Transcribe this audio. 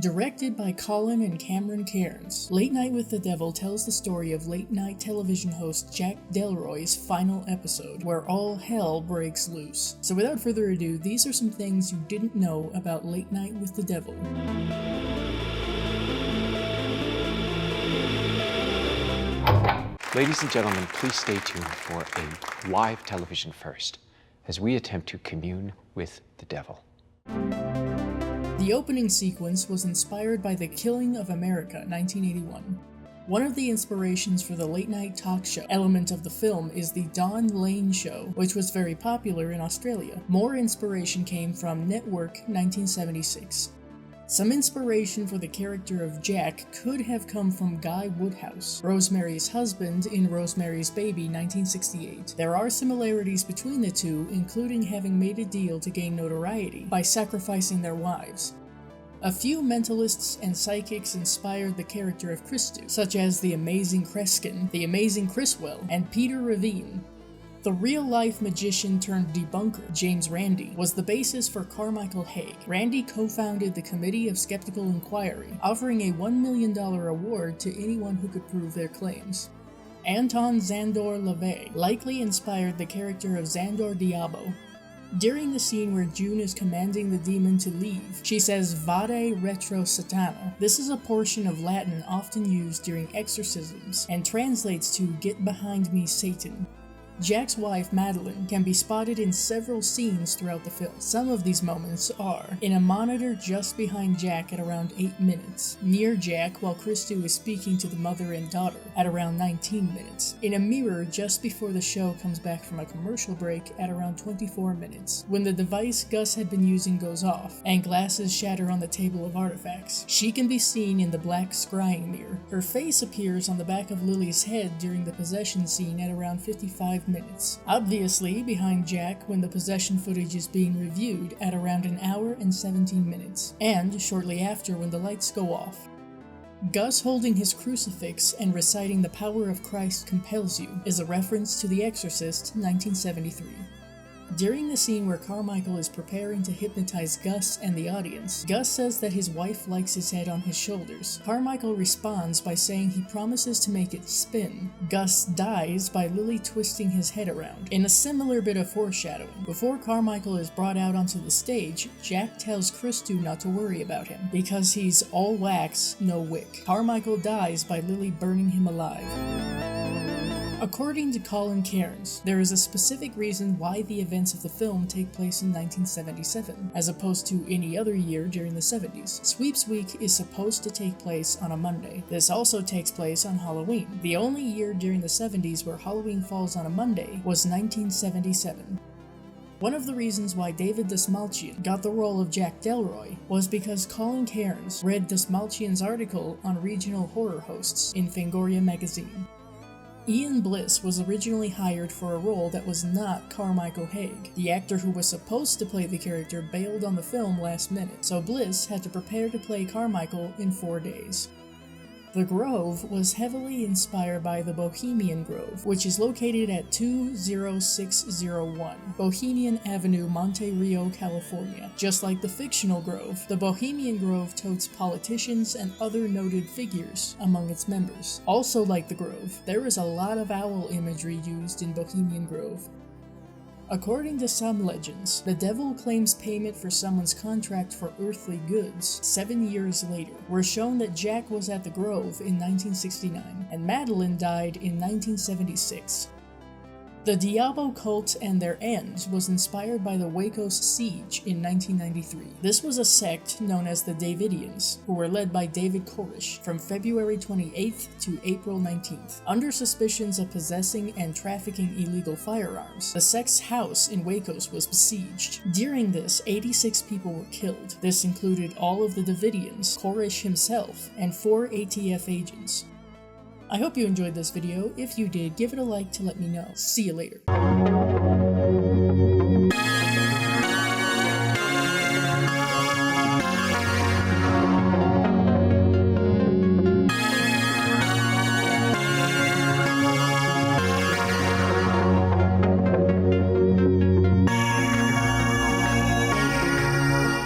Directed by Colin and Cameron Cairnes, Late Night with the Devil tells the story of late-night television host Jack Delroy's final episode, where all hell breaks loose. So without further ado, these are some things you didn't know about Late Night with the Devil. Ladies and gentlemen, please stay tuned for a live television first, as we attempt to commune with the devil. The opening sequence was inspired by The Killing of America, 1981. One of the inspirations for the late-night talk show element of the film is the Dawn Lane Show, which was very popular in Australia. More inspiration came from Network, 1976. Some inspiration for the character of Jack could have come from Guy Woodhouse, Rosemary's husband in Rosemary's Baby, 1968. There are similarities between the two, including having made a deal to gain notoriety by sacrificing their wives. A few mentalists and psychics inspired the character of Christu, such as the Amazing Kreskin, the Amazing Criswell, and Peter Ravine. The real-life magician turned debunker, James Randi, was the basis for Carmichael Haig. Randi co-founded the Committee of Skeptical Inquiry, offering a $1 million award to anyone who could prove their claims. Anton LaVey likely inspired the character of Xandor Diabo. During the scene where June is commanding the demon to leave, she says Vade retro satana. This is a portion of Latin often used during exorcisms, and translates to "Get behind me, Satan." Jack's wife, Madeleine, can be spotted in several scenes throughout the film. Some of these moments are in a monitor just behind Jack at around 8 minutes, near Jack while Christu is speaking to the mother and daughter at around 19 minutes, in a mirror just before the show comes back from a commercial break at around 24 minutes, when the device Gus had been using goes off, and glasses shatter on the table of artifacts. She can be seen in the black scrying mirror. Her face appears on the back of Lily's head during the possession scene at around 55 minutes. Obviously, behind Jack when the possession footage is being reviewed at around an hour and 17 minutes, and shortly after when the lights go off. Gus holding his crucifix and reciting "The power of Christ compels you" is a reference to The Exorcist, 1973. During the scene where Carmichael is preparing to hypnotize Gus and the audience, Gus says that his wife likes his head on his shoulders. Carmichael responds by saying he promises to make it spin. Gus dies by Lily twisting his head around, in a similar bit of foreshadowing. Before Carmichael is brought out onto the stage, Jack tells Christu not to worry about him, because he's all wax, no wick. Carmichael dies by Lily burning him alive. According to Colin Cairnes, there is a specific reason why the events of the film take place in 1977, as opposed to any other year during the 70s. Sweeps Week is supposed to take place on a Monday. This also takes place on Halloween. The only year during the 70s where Halloween falls on a Monday was 1977. One of the reasons why David Dastmalchian got the role of Jack Delroy was because Colin Cairnes read Dastmalchian's article on regional horror hosts in Fangoria magazine. Ian Bliss was originally hired for a role that was not Carmichael Haig. The actor who was supposed to play the character bailed on the film last minute, so Bliss had to prepare to play Carmichael in 4 days. The Grove was heavily inspired by the Bohemian Grove, which is located at 20601 Bohemian Avenue, Monte Rio, California. Just like the fictional Grove, the Bohemian Grove totes politicians and other noted figures among its members. Also like the Grove, there is a lot of owl imagery used in Bohemian Grove. According to some legends, the devil claims payment for someone's contract for earthly goods 7 years later. We're shown that Jack was at the Grove in 1969, and Madeleine died in 1976. The Diabo cult and their end was inspired by the Waco's siege in 1993. This was a sect known as the Davidians, who were led by David Koresh from February 28th to April 19th. Under suspicions of possessing and trafficking illegal firearms, the sect's house in Waco's was besieged. During this, 86 people were killed. This included all of the Davidians, Koresh himself, and 4 ATF agents. I hope you enjoyed this video. If you did, give it a like to let me know. See you later.